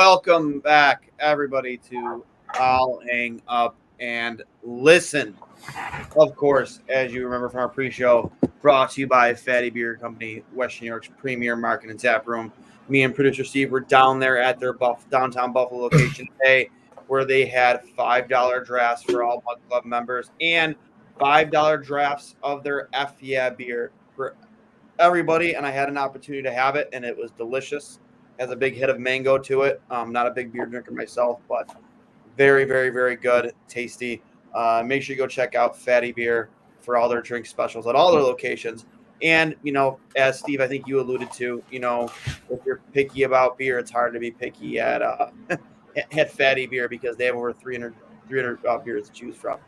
welcome back, everybody, to I'll Hang Up and Listen. Of course, as you remember from our pre-show, brought to you by Fatty Beer Company, Western New York's premier market and tap room. Me and producer Steve were down there at their downtown Buffalo location today, where they had $5 drafts for all Bud Club members and $5 drafts of their F Yeah beer for everybody. And I had an opportunity to have it, and it was delicious. Has a big hit of mango to it. Not a big beer drinker myself, but very, very, very good, tasty. Make sure you go check out Fatty Beer for all their drink specials at all their locations. And, as Steve, I think you alluded to, if you're picky about beer, it's hard to be picky at at Fatty Beer because they have over 300 beers to choose from.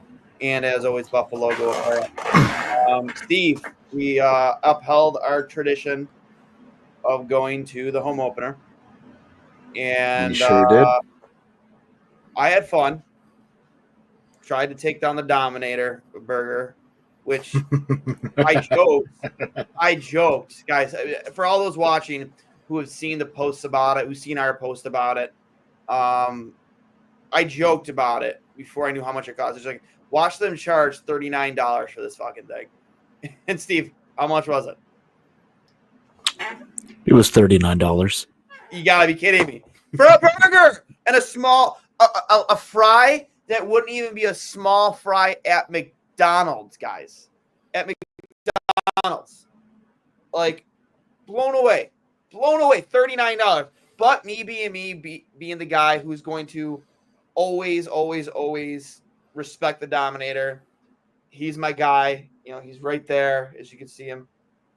And as always, Buffalo go. Steve, we upheld our tradition of going to the home opener. And you sure did. I had fun. Tried to take down the Dominator burger, which I joked, guys. For all those watching who have seen the posts about it, who've seen our post about it, I joked about it before I knew how much it cost. It's like, watch them charge $39 for this fucking thing. And Steve, how much was it? It was $39. You gotta be kidding me. For a burger and a small a fry that wouldn't even be a small fry at McDonald's, guys. At McDonald's. Like, blown away. $39. But me being the guy who's going to always respect the Dominator. He's my guy. He's right there, as you can see him.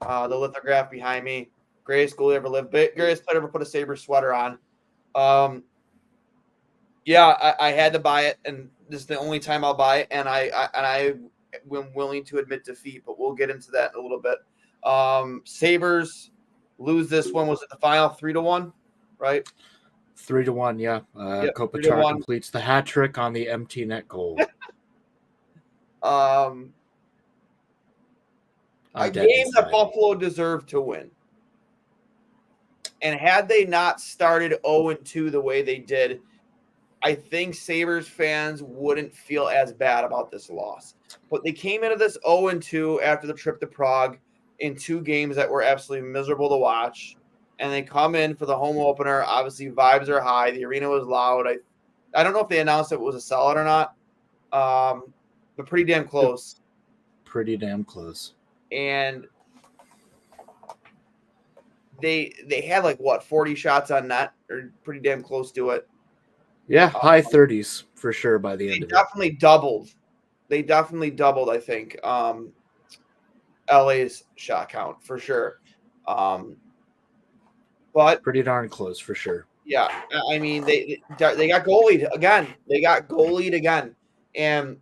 The lithograph behind me. Greatest goalie ever lived. Greatest player ever put a Sabres sweater on. I had to buy it, and this is the only time I'll buy it, and I am willing to admit defeat, but we'll get into that in a little bit. Sabres lose this one. Was it the final 3-1, right? 3-1, yeah. Kopitar completes the hat trick on the empty net goal. A game that Buffalo deserved to win. And had they not started 0-2 the way they did, I think Sabres fans wouldn't feel as bad about this loss. But they came into this 0-2 after the trip to Prague in 2 games that were absolutely miserable to watch. And they come in for the home opener. Obviously, vibes are high. The arena was loud. I don't know if they announced it was a sellout or not, but pretty damn close. Pretty damn close. And they had 40 shots on net, or pretty damn close to it. Yeah, high 30s for sure by the end of it. They definitely doubled, I think, LA's shot count for sure. But pretty darn close for sure. Yeah, I mean they got goalied again, and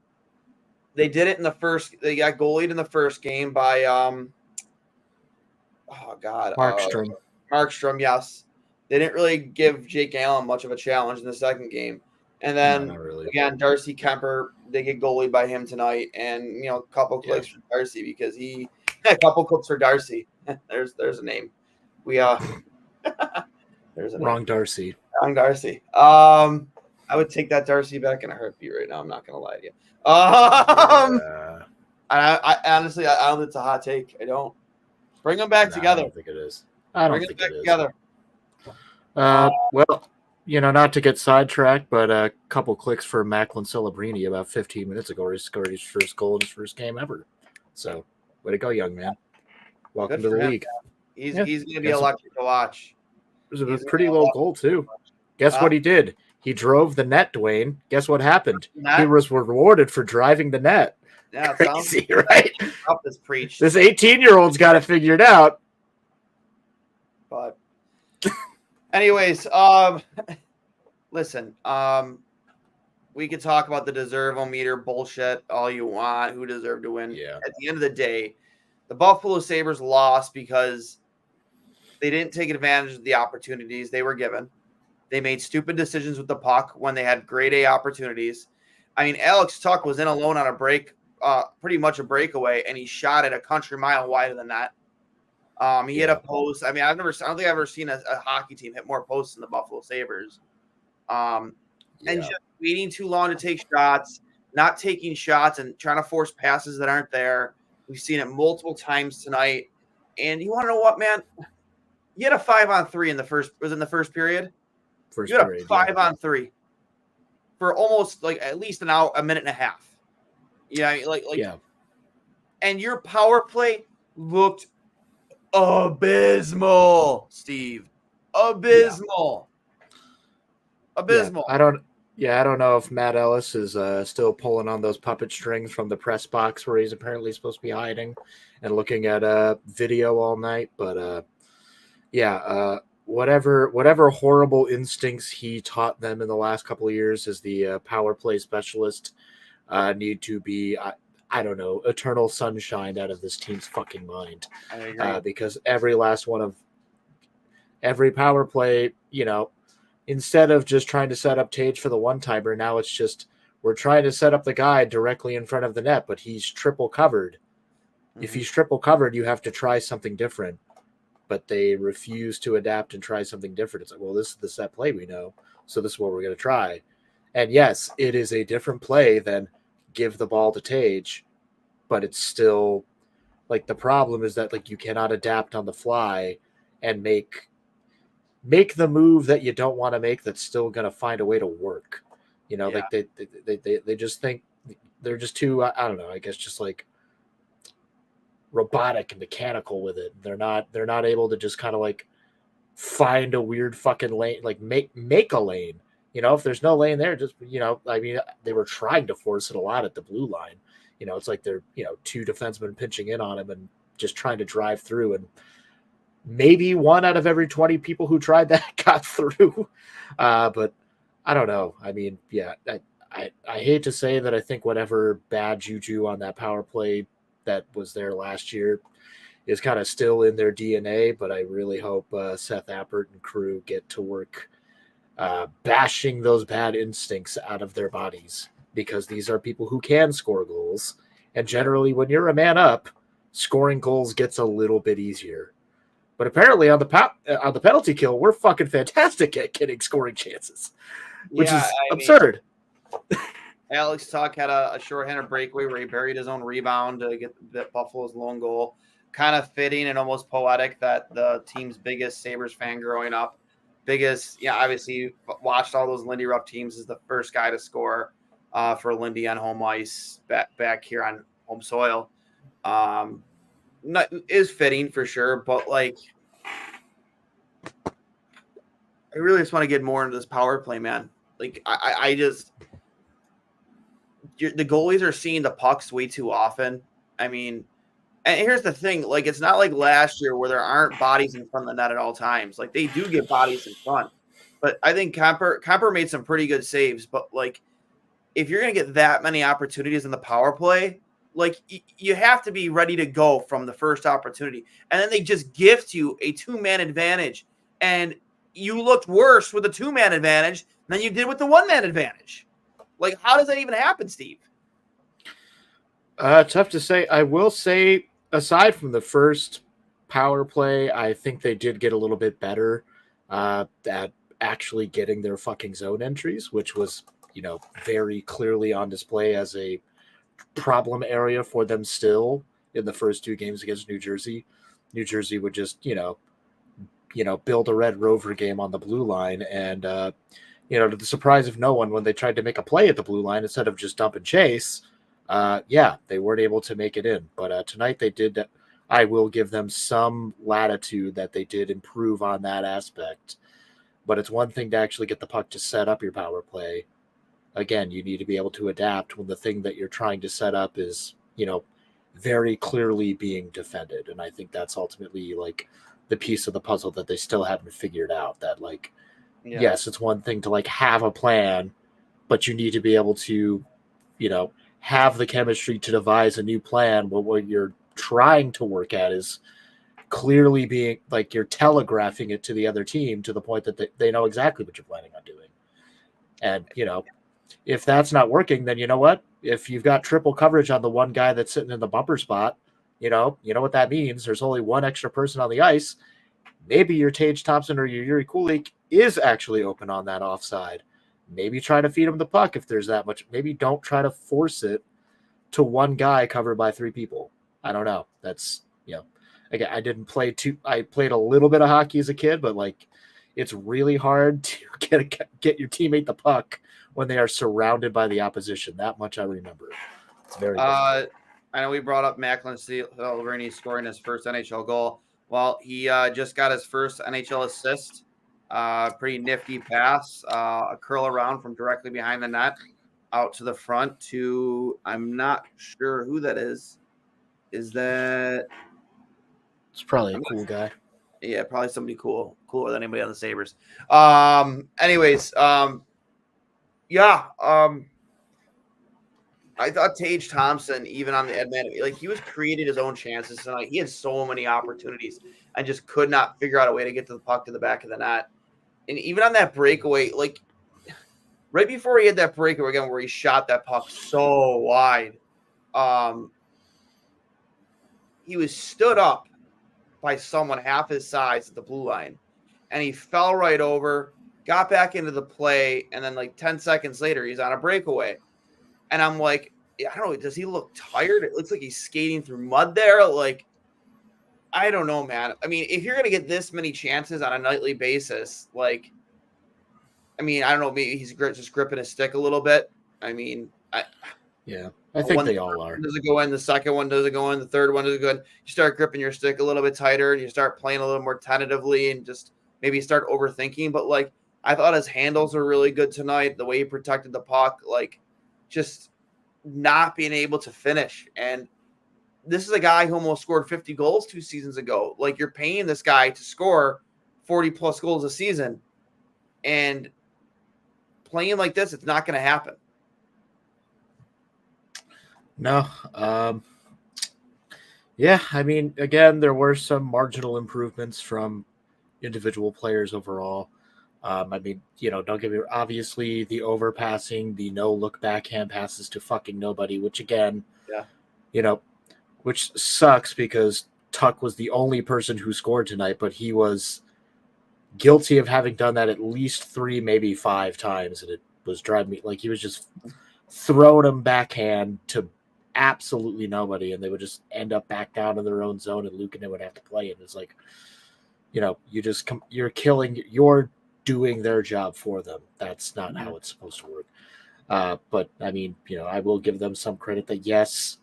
they did it in the first. They got goalied in the first game by Markstrom. Yes, they didn't really give Jake Allen much of a challenge in the second game, and then again Darcy Kemper, they get goalied by him tonight, and a couple clicks for Darcy because a couple clips for Darcy. There's a name. There's a Wrong name. Darcy. Wrong Darcy. I would take that Darcy back in a heartbeat right now. I'm not gonna lie to you. I honestly, I don't think it's a hot take. I don't. Bring them back together. I don't think it is. I don't Bring think them it is. together. Well, not to get sidetracked, but a couple clicks for Macklin Celebrini about 15 minutes ago. He scored his first goal in his first game ever. So, way to go, young man. Welcome to the league. He's going to be electric to watch. It was a pretty low goal, too. Guess what he did? He drove the net, Duane. Guess what happened? He was rewarded for driving the net. Yeah, crazy, right? Up this preach. This 18-year-old's got it figured out. But anyways, listen, we could talk about the deserve-o-meter bullshit all you want, who deserved to win. Yeah. At the end of the day, the Buffalo Sabres lost because they didn't take advantage of the opportunities they were given. They made stupid decisions with the puck when they had grade A opportunities. I mean, Alex Tuck was in alone on a break, pretty much a breakaway, and he shot it a country mile wide than that. He hit a post. I mean, I don't think I've ever seen a hockey team hit more posts than the Buffalo Sabres. And Yeah. just waiting too long to take shots, not taking shots, and trying to force passes that aren't there. We've seen it multiple times tonight. And you want to know what, man? You had a 5-on-3 in the first period. First You had period, a 5-on-3 for almost like at least an hour, a minute and a half. Yeah, yeah. and your power play looked abysmal, Steve. Abysmal. Abysmal. Yeah, I don't know if Matt Ellis is still pulling on those puppet strings from the press box where he's apparently supposed to be hiding and looking at video all night. But whatever horrible instincts he taught them in the last couple of years as the power play specialist need to be, I don't know, eternal sunshine out of this team's fucking mind. I agree. Because every last one of every power play, instead of just trying to set up Tage for the one-timer, now it's just we're trying to set up the guy directly in front of the net, but he's triple covered. Mm-hmm. If he's triple covered, you have to try something different. But they refuse to adapt and try something different. It's like, well, this is the set play we know, so this is what we're going to try. And yes, it is a different play than give the ball to Tage, but it's still like the problem is that like you cannot adapt on the fly and make the move that you don't want to make that's still going to find a way to work. Like they just think they're just too, I don't know, I guess just like robotic and mechanical with it. They're not able to just kind of like find a weird fucking lane, like make a lane. If there's no lane there, just I mean, they were trying to force it a lot at the blue line. It's like they're two defensemen pinching in on him and just trying to drive through, and maybe 1 out of every 20 people who tried that got through. But I don't know. I mean, yeah, I hate to say that I think whatever bad juju on that power play that was there last year is kind of still in their DNA, but I really hope Seth Appert and crew get to work bashing those bad instincts out of their bodies, because these are people who can score goals. And generally, when you're a man up, scoring goals gets a little bit easier. But apparently on the penalty kill, we're fucking fantastic at getting scoring chances, which is absurd. Alex Tuck had a shorthanded breakaway where he buried his own rebound to get Buffalo's lone goal. Kind of fitting and almost poetic that the team's biggest Sabres fan growing up, obviously watched all those Lindy Ruff teams, is the first guy to score for Lindy on home ice back here on home soil. Is fitting for sure, but like I really just want to get more into this power play, man. Like I just the goalies are seeing the pucks way too often. I mean, and here's the thing, like it's not like last year where there aren't bodies in front of the net at all times. Like they do get bodies in front. But I think Kemper made some pretty good saves, but like if you're going to get that many opportunities in the power play, like you have to be ready to go from the first opportunity. And then they just gift you a 2-man advantage. And you looked worse with a 2-man advantage than you did with the 1-man advantage. Like, how does that even happen, Steve? Tough to say. I will say, aside from the first power play, I think they did get a little bit better at actually getting their fucking zone entries, which was, very clearly on display as a problem area for them still in the first 2 games against New Jersey. New Jersey would just, build a Red Rover game on the blue line. And, to the surprise of no one, when they tried to make a play at the blue line, instead of just dump and chase, they weren't able to make it in. But tonight they did. I will give them some latitude that they did improve on that aspect. But it's one thing to actually get the puck to set up your power play. Again, you need to be able to adapt when the thing that you're trying to set up is, very clearly being defended. And I think that's ultimately like the piece of the puzzle that they still haven't figured out, that like, yes, it's one thing to like have a plan, but you need to be able to, have the chemistry to devise a new plan. But what you're trying to work at is clearly being like you're telegraphing it to the other team to the point that they know exactly what you're planning on doing. And, if that's not working, then you know what? If you've got triple coverage on the one guy that's sitting in the bumper spot, you know what that means. There's only one extra person on the ice. Maybe your Tage Thompson or your Yuri Kulik is actually open on that offside. maybe try to feed him the puck if there's that much. Maybe don't try to force it to one guy covered by three people. I don't know. That's, again, I played a little bit of hockey as a kid, but like it's really hard to get your teammate the puck when they are surrounded by the opposition. That much I remember. It's very difficult. I know we brought up Macklin Silverini scoring his first NHL goal. Well, he just got his first NHL assist. Pretty nifty pass, a curl around from directly behind the net out to the front to, I'm not sure who that is. Is that? It's probably a cool guy. Yeah, probably somebody cooler than anybody on the Sabres. Anyways, yeah. I thought Tage Thompson, even on the Edmonton, like he was creating his own chances tonight. He had so many opportunities and just could not figure out a way to get to the puck to the back of the net. And even on that breakaway, like right before he had that breakaway again, where he shot that puck so wide, he was stood up by someone half his size at the blue line, and he fell right over, got back into the play, and then like 10 seconds later, he's on a breakaway. And I'm like, I don't know, does he look tired? It looks like he's skating through mud there. Like, I don't know, man. I mean, if you're going to get this many chances on a nightly basis, like, I mean, I don't know, maybe he's just gripping his stick a little bit. I mean, I think they all are. Does it go in? The second one doesn't go in. The third one doesn't go in. You start gripping your stick a little bit tighter, and you start playing a little more tentatively, and just maybe start overthinking. But like, I thought his handles were really good tonight. The way he protected the puck, like, just not being able to finish. And this is a guy who almost scored 50 goals 2 seasons ago. Like, you're paying this guy to score 40 plus goals a season, and playing like this, it's not going to happen. No. Yeah, I mean, again, there were some marginal improvements from individual players overall. I mean, don't get me wrong. Obviously, the overpassing, the no look backhand passes to fucking nobody, which again, which sucks because Tuck was the only person who scored tonight, but he was guilty of having done that at least 3, maybe 5 times, and it was driving me like he was just throwing them backhand to absolutely nobody, and they would just end up back down in their own zone, and Luukkonen would have to play it. It's like, you're doing their job for them. That's not how it's supposed to work. But I mean, I will give them some credit that yes,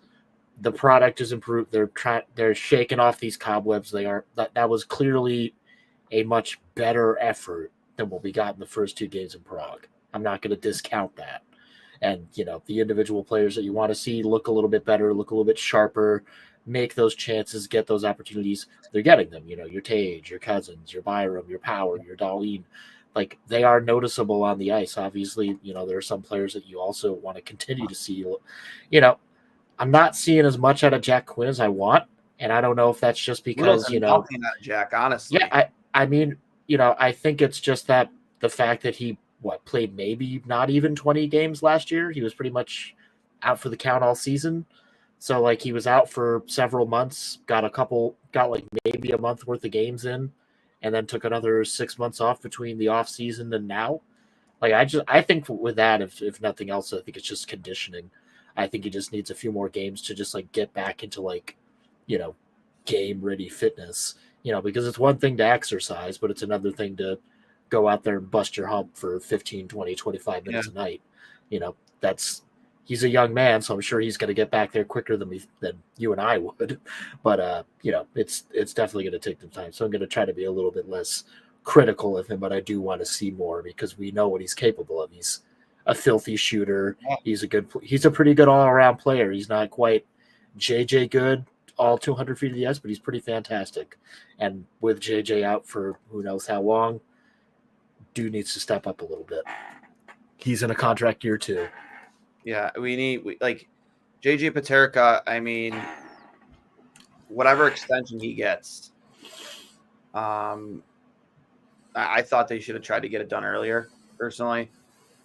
the product is improved. They're shaking off these cobwebs. That was clearly a much better effort than what we got in the first 2 games in Prague. I'm not going to discount that. And the individual players that you want to see look a little bit better, look a little bit sharper, make those chances, get those opportunities. They're getting them. Your Tage, your Cousins, your Byram, your Power, your Dahlin. Like, they are noticeable on the ice. Obviously, there are some players that you also want to continue to see. I'm not seeing as much out of Jack Quinn as I want, and I don't know if that's just because nothing out of Jack, honestly. Yeah, I mean, I think it's just that the fact that he played maybe not even 20 games last year. He was pretty much out for the count all season. So like he was out for several months, got like maybe a month worth of games in, and then took another 6 months off between the off season and now. Like I think with that, if nothing else, I think it's just conditioning. I think he just needs a few more games to just like get back into like, game ready fitness, because it's one thing to exercise, but it's another thing to go out there and bust your hump for 15, 20, 25 minutes a night. He's a young man, so I'm sure he's going to get back there quicker than you and I would. But, it's definitely going to take some time. So I'm going to try to be a little bit less critical of him, but I do want to see more because we know what he's capable of. He's a filthy shooter. He's a pretty good all-around player. He's not quite JJ good all 200 feet of the ice, but he's pretty fantastic. And with JJ out for who knows how long, dude needs to step up a little bit. He's in a contract year too. Yeah, we like JJ Paterka. I mean, whatever extension he gets, I thought they should have tried to get it done earlier. Personally,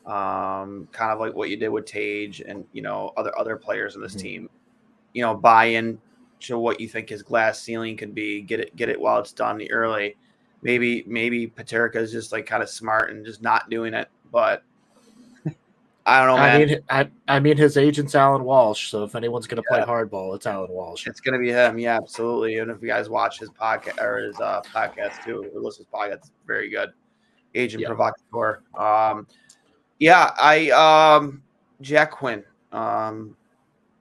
kind of like what you did with Tage and other players in this team. Buy in to what you think his glass ceiling could be. Get it while it's done early. Maybe Paterka is just like kind of smart and just not doing it. But I don't know, I man. mean, I mean, his agent's Alan Walsh. So if anyone's going to play hardball, it's Alan Walsh. It's gonna be him, yeah, absolutely. And if you guys watch his podcast or his podcast too, or listen to his podcast, it's very good. Agent Yeah. Provocateur. Yeah, Jack Quinn.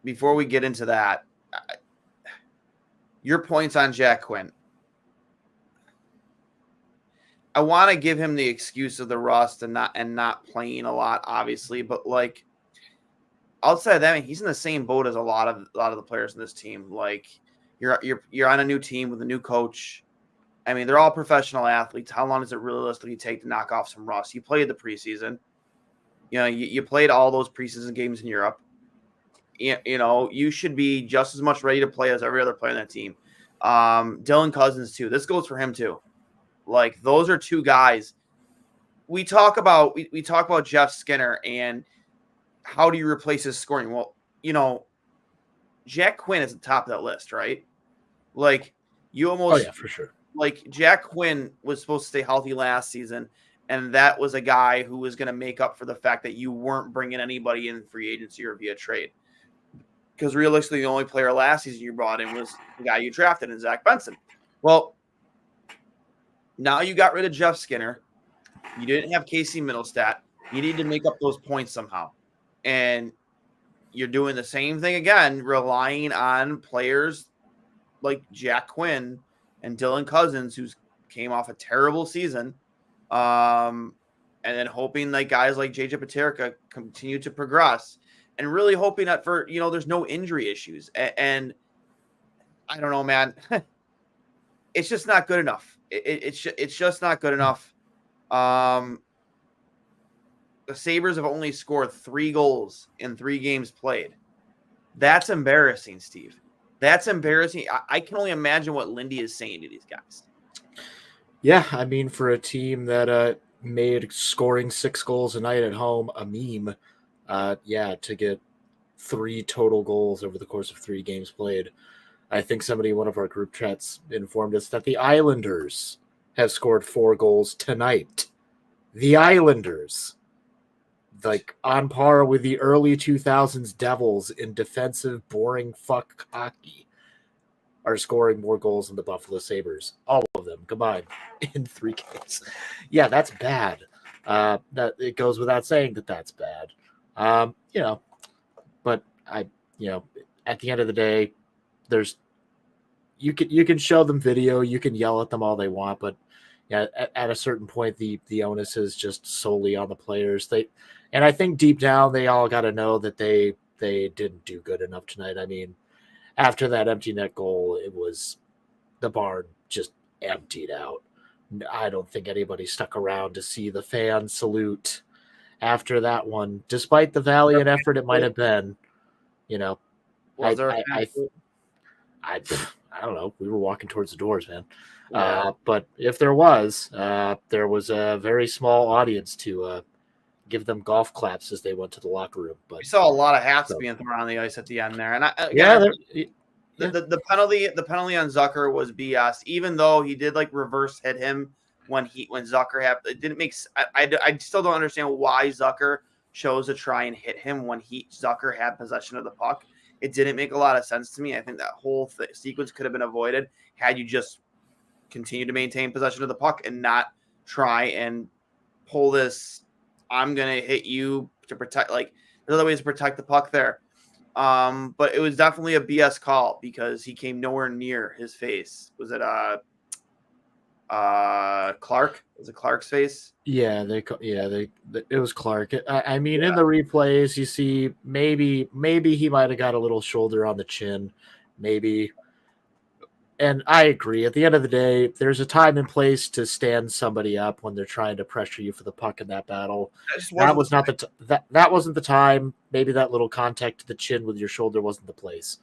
Before we get into that, your points on Jack Quinn. I want to give him the excuse of the rust and not playing a lot, obviously, but like outside of that, I mean, he's in the same boat as a lot of the players in this team. Like you're on a new team with a new coach. I mean, they're all professional athletes. How long does it realistically take to knock off some rust? You played the preseason. You know, you played all those preseason games in Europe. You know, you should be just as much ready to play as every other player on that team. Dylan Cousins too. This goes for him too. Like those are two guys. We talk about Jeff Skinner and how do you replace his scoring? Well, you know, Jack Quinn is at the top of that list, right? Like you almost, Oh yeah, for sure. Like Jack Quinn was supposed to stay healthy last season, and that was a guy who was going to make up for the fact that you weren't bringing anybody in free agency or via trade. Because realistically, the only player last season you brought in was the guy you drafted in Zach Benson. Well, now you got rid of Jeff Skinner. You didn't have Casey Middlestat. You need to make up those points somehow. And you're doing the same thing again, relying on players like Jack Quinn and Dylan Cousins, who came off a terrible season. And then hoping that guys like JJ Paterka continue to progress and really hoping that there's no injury issues. And I don't know, man, it's just not good enough. It's just not good enough. The Sabres have only scored 3 goals in 3 games played. That's embarrassing, Steve. That's embarrassing. I can only imagine what Lindy is saying to these guys. Yeah, I mean, for a team that made scoring 6 goals a night at home a meme, to get 3 total goals over the course of 3 games played. I think somebody in one of our group chats informed us that the Islanders have scored 4 goals tonight. The Islanders, like on par with the early 2000s Devils in defensive, boring fuck hockey, are scoring more goals than the Buffalo Sabres. All of them combined in 3 games. Yeah, that's bad. That it goes without saying that that's bad. But at the end of the day, you can show them video, you can yell at them all they want, but yeah, at a certain point, the onus is just solely on the players. And I think deep down they all got to know that they didn't do good enough tonight. I mean, after that empty net goal, it was the barn just emptied out. I don't think anybody stuck around to see the fan salute after that one, despite the valiant effort it might have been. Was there a I don't know. We were walking towards the doors, man. Yeah. But if there was a very small audience to give them golf claps as they went to the locker room. But we saw a lot of hats being thrown on the ice at the end there, and the penalty on Zucker was BS. Even though he did like reverse hit him when Zucker had, it didn't make. I still don't understand why Zucker chose to try and hit him when Zucker had possession of the puck. It didn't make a lot of sense to me. I think that whole sequence could have been avoided had you just continued to maintain possession of the puck and not try and pull this. I'm gonna hit you to protect. Like there's other ways to protect the puck there. But it was definitely a BS call because he came nowhere near his face. Was it Clark? Was it Clark's face? Yeah, it was Clark. I mean, in the replays, you see maybe he might have got a little shoulder on the chin, maybe. And I agree. At the end of the day, there's a time and place to stand somebody up when they're trying to pressure you for the puck in that battle. That wasn't the time. Maybe that little contact to the chin with your shoulder wasn't the place.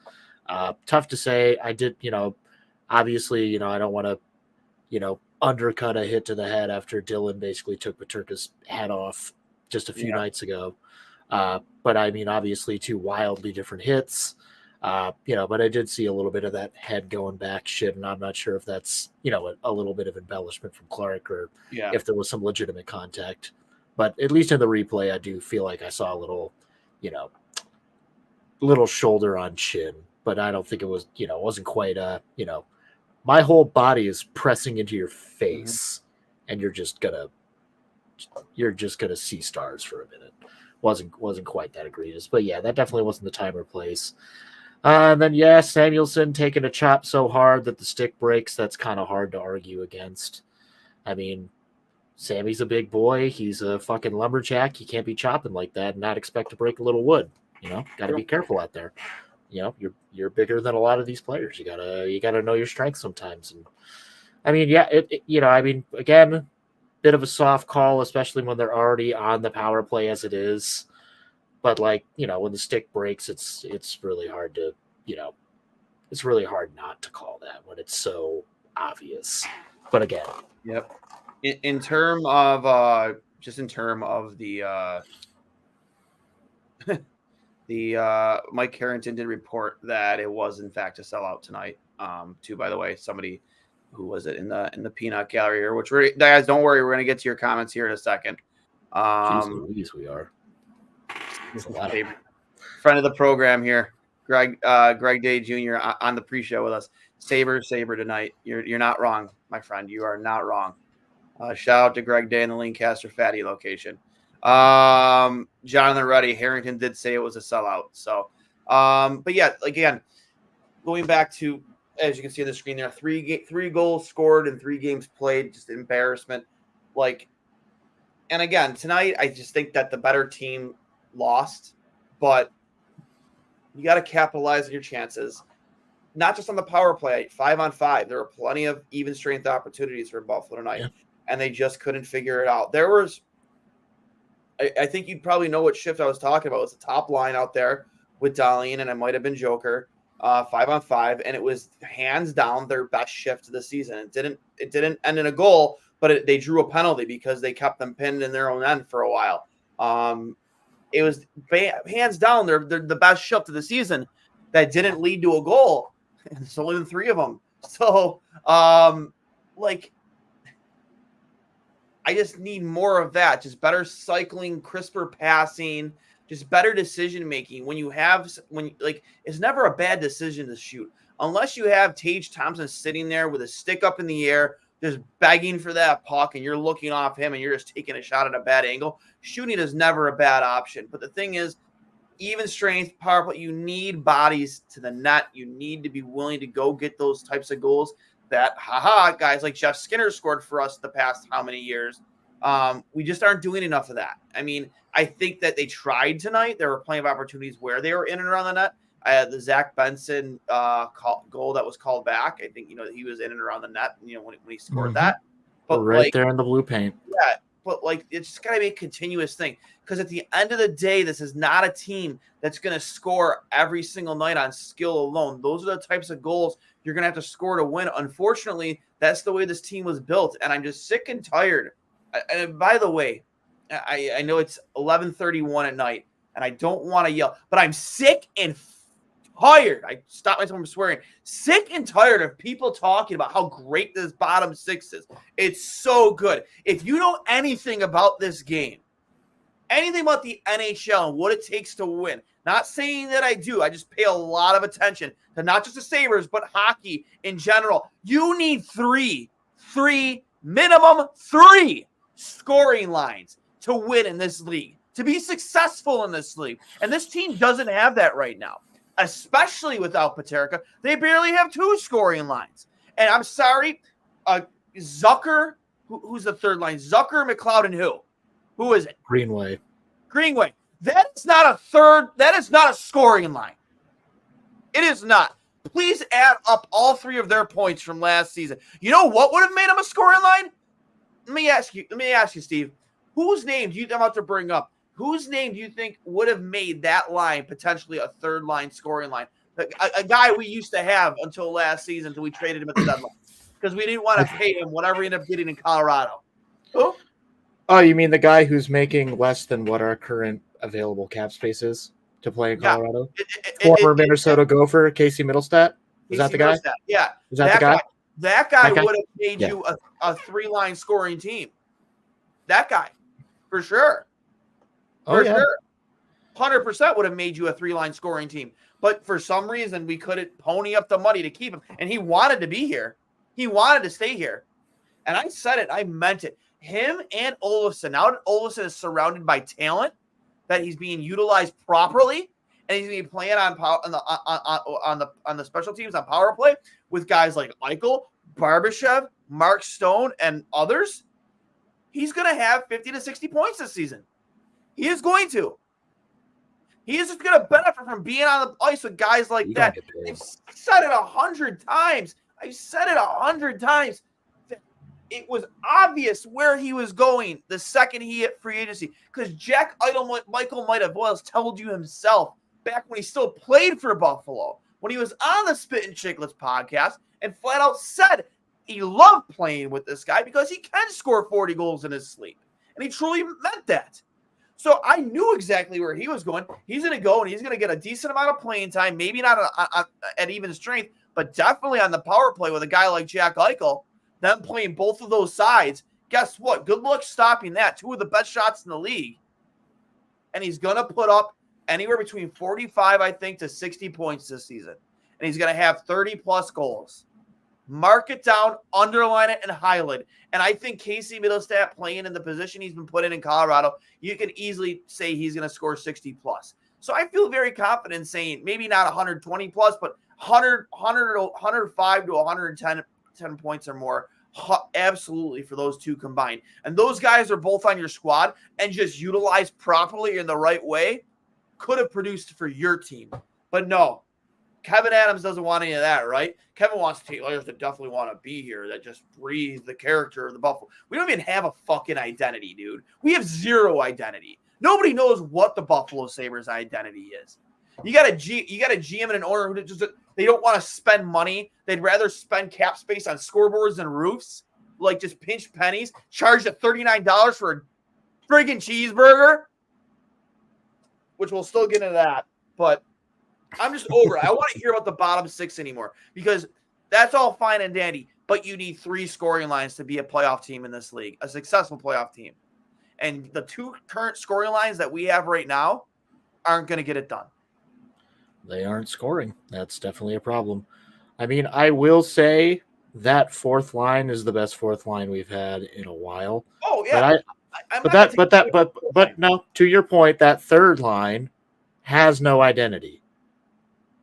Tough to say. I did, obviously, I don't want to, undercut a hit to the head after Dylan basically took Paterka's head off just a few nights ago. But I mean, obviously, 2 wildly different hits. But I did see a little bit of that head going back shit, and I'm not sure if that's, a little bit of embellishment from Clark or if there was some legitimate contact. But at least in the replay, I do feel like I saw a little, little shoulder on chin. But I don't think it was, it wasn't quite, my whole body is pressing into your face, and you're just gonna see stars for a minute. Wasn't quite that egregious, but yeah, that definitely wasn't the time or place. And then Samuelson taking a chop so hard that the stick breaks. That's kind of hard to argue against. I mean, Sammy's a big boy. He's a fucking lumberjack. He can't be chopping like that and not expect to break a little wood. Got to be careful out there. You're bigger than a lot of these players. You gotta know your strength sometimes. And I mean, again, bit of a soft call, especially when they're already on the power play as it is. But when the stick breaks, it's really hard to, it's really hard not to call that when it's so obvious. But again, yep. In term of the Mike Harrington did report that it was in fact a sellout tonight. Too, by the way, somebody who was it in the peanut gallery here, which guys, don't worry, we're gonna get to your comments here in a second. Jeez Louise, we are. Friend of the program here, Greg Day Jr. on the pre-show with us. Sabre tonight. You're not wrong, my friend. You are not wrong. Shout out to Greg Day in the Lancaster Fatty location. Jonathan Ruddy, Harrington did say it was a sellout. So, but yeah, again, going back to, as you can see on the screen there, three goals scored in 3 games played, just embarrassment. And again, tonight, I just think that the better team lost, but you got to capitalize on your chances, not just on the power play, 5-on-5. There were plenty of even strength opportunities for Buffalo tonight, and they just couldn't figure it out. There was, I think you'd probably know what shift I was talking about. It was the top line out there with Darlene, and it might have been Joker, 5-on-5, and it was hands down their best shift of the season. It didn't end in a goal, but they drew a penalty because they kept them pinned in their own end for a while. It was hands down they're the best shift of the season that didn't lead to a goal. It's only been 3 of them. So, I just need more of that. Just better cycling, crisper passing, just better decision making. It's never a bad decision to shoot unless you have Tage Thompson sitting there with a stick up in the air, just begging for that puck, and you're looking off him and you're just taking a shot at a bad angle. Shooting is never a bad option. But the thing is, even strength, power play, you need bodies to the net. You need to be willing to go get those types of goals that, guys like Jeff Skinner scored for us the past how many years. We just aren't doing enough of that. I mean, I think that they tried tonight. There were plenty of opportunities where they were in and around the net. The Zach Benson goal that was called back, I think, he was in and around the net, when he scored that. But right there in the blue paint. Yeah, but it's just got to be a continuous thing. Because at the end of the day, this is not a team that's going to score every single night on skill alone. Those are the types of goals you're going to have to score to win. Unfortunately, that's the way this team was built. And I'm just sick and tired. And by the way, I know it's 11:31 at night, and I don't want to yell, but I'm sick and tired. I stopped myself from swearing. Sick and tired of people talking about how great this bottom 6 is. It's so good. If you know anything about this game, anything about the NHL and what it takes to win, not saying that I do, I just pay a lot of attention to not just the Sabres, but hockey in general. You need minimum three scoring lines to win in this league, to be successful in this league. And this team doesn't have that right now, especially without Paterka. They barely have 2 scoring lines. And I'm sorry, Zucker, who's the third line? Zucker, McLeod, and who? Who is it? Greenway. That is not a scoring line. It is not. Please add up all 3 of their points from last season. You know what would have made them a scoring line? Let me ask you, Steve. Whose name do you I'm about to bring up? Whose name do you think would have made that line potentially a third line scoring line? A guy we used to have until last season, until we traded him at the deadline, because we didn't want to pay him whatever he ended up getting in Colorado. Who? Oh, you mean the guy who's making less than what our current available cap space is to play in Colorado? Former Minnesota Gopher, Casey Middlestat? Is that the guy? Yeah. Is that the guy? That guy would have made you a 3-line scoring team. That guy. for sure. Oh, For yeah. sure. 100% would have made you a 3-line scoring team. But for some reason, we couldn't pony up the money to keep him. And he wanted to be here. He wanted to stay here. And I said it. I meant it. Him and Olofsson. Now that Olofsson is surrounded by talent, that he's being utilized properly, and he's going to be playing on the special teams on power play with guys like Eichel, Barbashev, Mark Stone, and others, he's going to have 50 to 60 points this season. He is going to. He is just going to benefit from being on the ice with guys like that. I've said it 100 times. I've said it 100 times. It was obvious where he was going the second he hit free agency, because Jack Eichel might have told you himself back when he still played for Buffalo, when he was on the Spit and Chicklets podcast, and flat out said he loved playing with this guy because he can score 40 goals in his sleep. And he truly meant that. So I knew exactly where he was going. He's going to go and he's going to get a decent amount of playing time, maybe not at even strength, but definitely on the power play with a guy like Jack Eichel, them playing both of those sides. Guess what? Good luck stopping that. 2 of the best shots in the league. And he's going to put up anywhere between 45, I think, to 60 points this season. And he's going to have 30-plus goals. Mark it down, underline it, and highlight it. And I think Casey Middlestat, playing in the position he's been put in Colorado, you can easily say he's going to score 60-plus. So I feel very confident saying maybe not 120-plus, but 105 to 110 points or more, absolutely, for those two combined. And those guys are both on your squad, and just utilized properly in the right way, could have produced for your team. But no, Kevin Adams doesn't want any of that, right? Kevin wants players that definitely want to be here, that just breathe the character of the Buffalo. We don't even have a fucking identity, dude. We have zero identity. Nobody knows what the Buffalo Sabres identity is. You got a GM and an owner who just, they don't want to spend money. They'd rather spend cap space on scoreboards and roofs, like just pinch pennies, charge at $39 for a friggin' cheeseburger, which we'll still get into that. But I'm just over it. I want to hear about the bottom 6 anymore, because that's all fine and dandy, but you need 3 scoring lines to be a playoff team in this league, a successful playoff team. And the 2 current scoring lines that we have right now aren't going to get it done. They aren't scoring. That's definitely a problem. I mean, I will say that 4th line is the best 4th line we've had in a while. Oh yeah. But no, to your point, that 3rd line has no identity.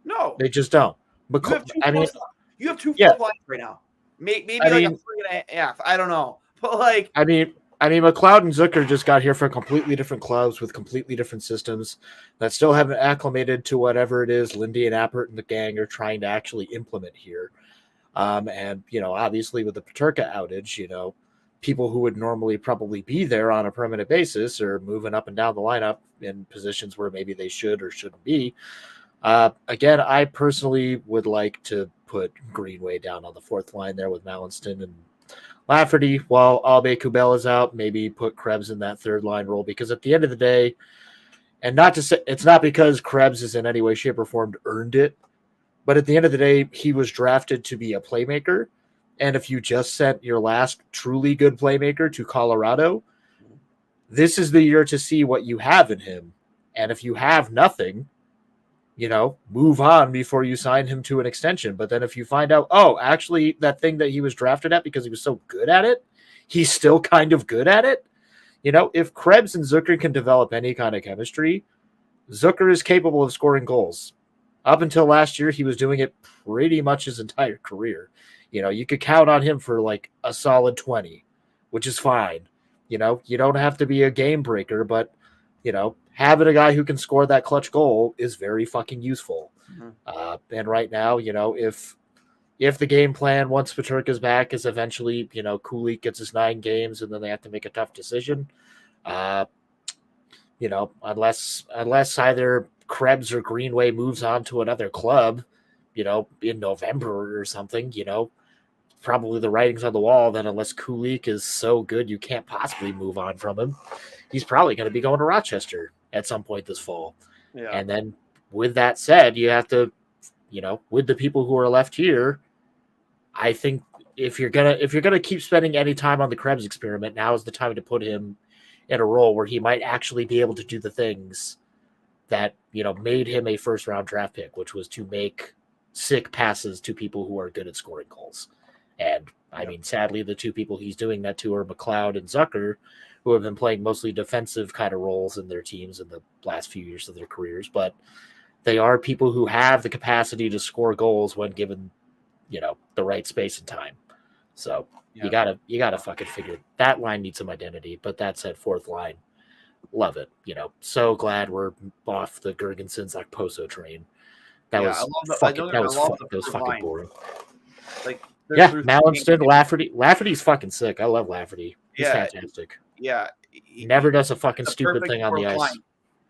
No, they just don't. You have 2 4th lines right now. Maybe like a 3.5. I don't know, but like I mean, McLeod and Zucker just got here from completely different clubs with completely different systems that still haven't acclimated to whatever it is Lindy and Appert and the gang are trying to actually implement here. And, obviously with the Peterka outage, people who would normally probably be there on a permanent basis are moving up and down the lineup in positions where maybe they should or shouldn't be. Again, I personally would like to put Greenway down on the 4th line there with Mallinston and Lafferty, while Abe Kubel is out, maybe put Krebs in that 3rd line role, because at the end of the day, and not to say it's not because Krebs is in any way, shape, or form earned it, but at the end of the day, he was drafted to be a playmaker. And if you just sent your last truly good playmaker to Colorado, this is the year to see what you have in him. And if you have nothing, move on before you sign him to an extension. But then if you find out, actually that thing that he was drafted at because he was so good at it, he's still kind of good at it. If Krebs and Zucker can develop any kind of chemistry, Zucker is capable of scoring goals. Up until last year, he was doing it pretty much his entire career. You could count on him for like a solid 20, which is fine. You don't have to be a game breaker, but having a guy who can score that clutch goal is very fucking useful. Mm-hmm. And right now, if the game plan once Peterka's back is eventually, Kulik gets his 9 games and then they have to make a tough decision, unless either Krebs or Greenway moves on to another club, in November or something, probably the writing's on the wall that unless Kulik is so good you can't possibly move on from him, he's probably going to be going to Rochester at some point this fall. Yeah. And then with that said, you have to, with the people who are left here, I think if you're gonna keep spending any time on the Krebs experiment, now is the time to put him in a role where he might actually be able to do the things that, made him a first round draft pick, which was to make sick passes to people who are good at scoring goals. And I mean, sadly, the two people he's doing that to are McLeod and Zucker, who have been playing mostly defensive kind of roles in their teams in the last few years of their careers. But they are people who have the capacity to score goals when given, the right space and time. So you gotta fucking figure that line needs some identity. But that said, fourth line, love it. So glad we're off the Gergensen Zakposo train. That was fucking line. boring. Like, Mallinston, Lafferty's fucking sick. I love Lafferty. He's fantastic. Yeah, he never does a fucking stupid thing on the ice. Line.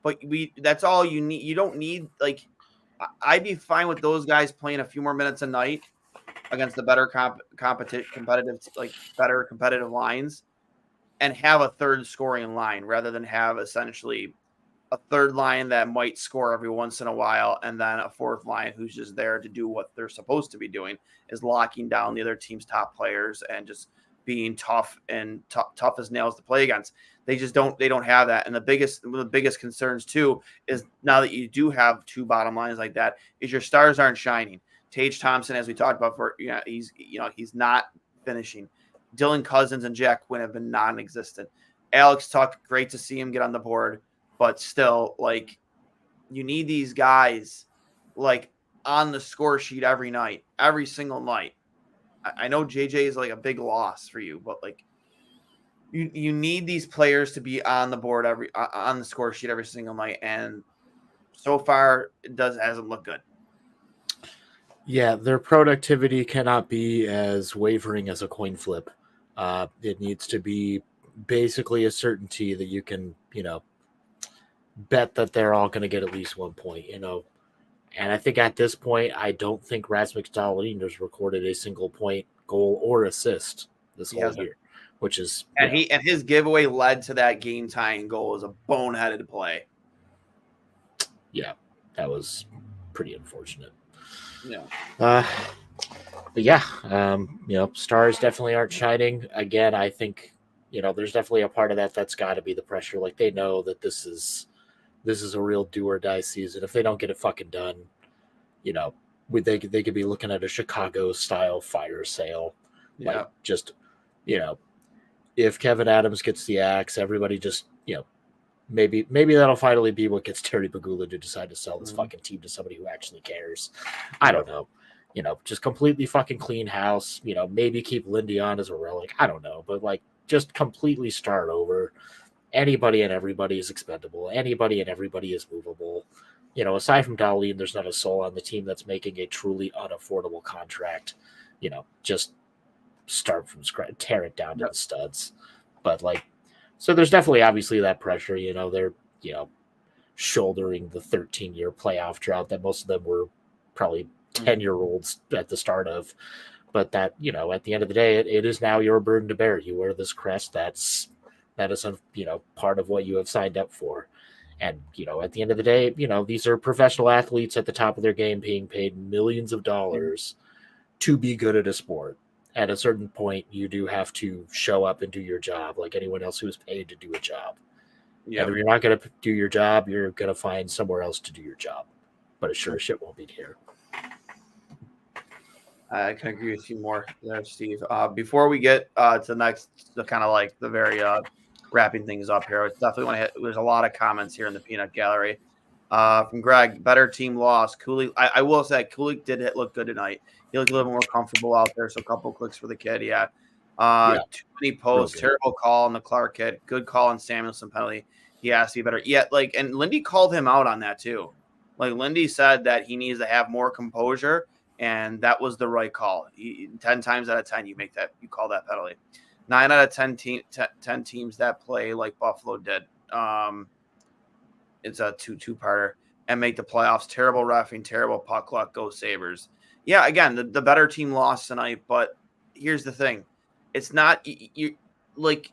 But that's all you need. You don't need, like, I'd be fine with those guys playing a few more minutes a night against the better competitive lines, and have a third scoring line rather than have essentially a third line that might score every once in a while, and then a fourth line who's just there to do what they're supposed to be doing, is locking down the other team's top players and just being tough and tough as nails to play against. They don't have that. And one of the biggest concerns too is, now that you do have two bottom lines like that, is your stars aren't shining. Tage Thompson, as we talked about, he's not finishing. Dylan Cousins and Jack Quinn have been non-existent. Alex Tuck, great to see him get on the board, but still, like, you need these guys, like, on the score sheet every single night. I know JJ is like a big loss for you, but like, you need these players to be on the board on the score sheet every single night, and so far it hasn't looked good. Yeah, their productivity cannot be as wavering as a coin flip. It needs to be basically a certainty that you can, bet that they're all going to get at least 1 point, And I think at this point, I don't think Rasmus Dahlin has recorded a single point, goal, or assist this whole year, which is and his giveaway led to that game tying goal as a boneheaded play. Yeah, that was pretty unfortunate. Yeah. But yeah, stars definitely aren't shining. Again, I think, there's definitely a part of that's got to be the pressure. Like, they know that this is a real do or die season. If they don't get it fucking done, they could be looking at a Chicago style fire sale. Yeah. Like, just, if Kevin Adams gets the axe, everybody just, maybe that'll finally be what gets Terry Pegula to decide to sell this fucking team to somebody who actually cares. I don't know. Just completely fucking clean house, maybe keep Lindy on as a relic. I don't know, but like, just completely start over. Anybody and everybody is expendable. Anybody and everybody is movable. Aside from Dahlin, there's not a soul on the team that's making a truly unaffordable contract. Just start from scratch, tear it down to the studs. But like, so there's definitely obviously that pressure. They're shouldering the 13-year playoff drought that most of them were probably 10-year-olds at the start of. But that, at the end of the day, it is now your burden to bear. You wear this crest that is part of what you have signed up for. And, at the end of the day, these are professional athletes at the top of their game being paid millions of dollars to be good at a sport. At a certain point, you do have to show up and do your job like anyone else who is paid to do a job. Yeah. And if you're not going to do your job, you're going to find somewhere else to do your job. But it sure as shit won't be here. I can agree with you more there, Steve. Before we get to the next, kind of like the very wrapping things up here, I definitely want to hit. There's a lot of comments here in the peanut gallery. From Greg, better team loss. Cooley, I will say Cooley did look good tonight. He looked a little more comfortable out there, so a couple clicks for the kid. Yeah. Too many posts, terrible call on the Clark kid. Good call on Samuelson penalty. He has to be better. Yeah, and Lindy called him out on that too. Like, Lindy said that he needs to have more composure. And that was the right call. 10 times out of 10, you call that penalty. 9 out of 10 teams that play like Buffalo did. It's a two-parter and make the playoffs. Terrible reffing, terrible puck luck. Go Sabres. Yeah, again, the better team lost tonight. But here's the thing: it's not you like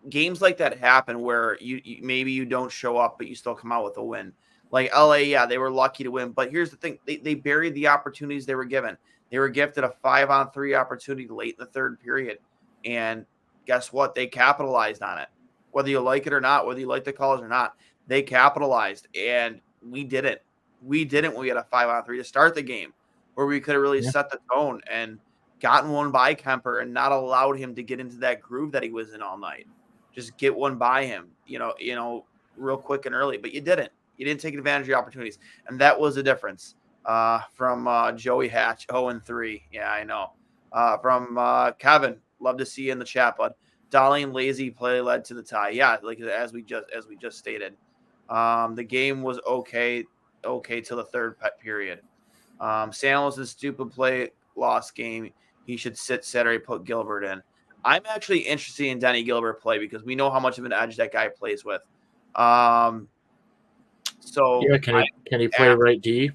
games like that happen where you maybe you don't show up, but you still come out with a win. Like LA, yeah, they were lucky to win. But here's the thing. They buried the opportunities they were given. They were gifted a 5-on-3 opportunity late in the third period. And guess what? They capitalized on it. whether you like it or not, whether you like the calls or not. They capitalized, and we didn't. We didn't when we had a 5-on-3 to start the game, where we could have really set the tone and gotten one by Kemper and not allowed him to get into that groove that he was in all night. Just get one by him, real quick and early. But you didn't. You didn't take advantage of your opportunities, and that was the difference. From Joey Hatch, 0-3. Yeah, I know. From Kevin, love to see you in the chat, bud. Darlene lazy play led to the tie. Yeah, like as we just stated. The game was okay till the third period. Samuelson's stupid play lost game. He should sit Saturday, put Gilbert in. I'm actually interested in Denny Gilbert play because we know how much of an edge that guy plays with. So yeah, can he play right D?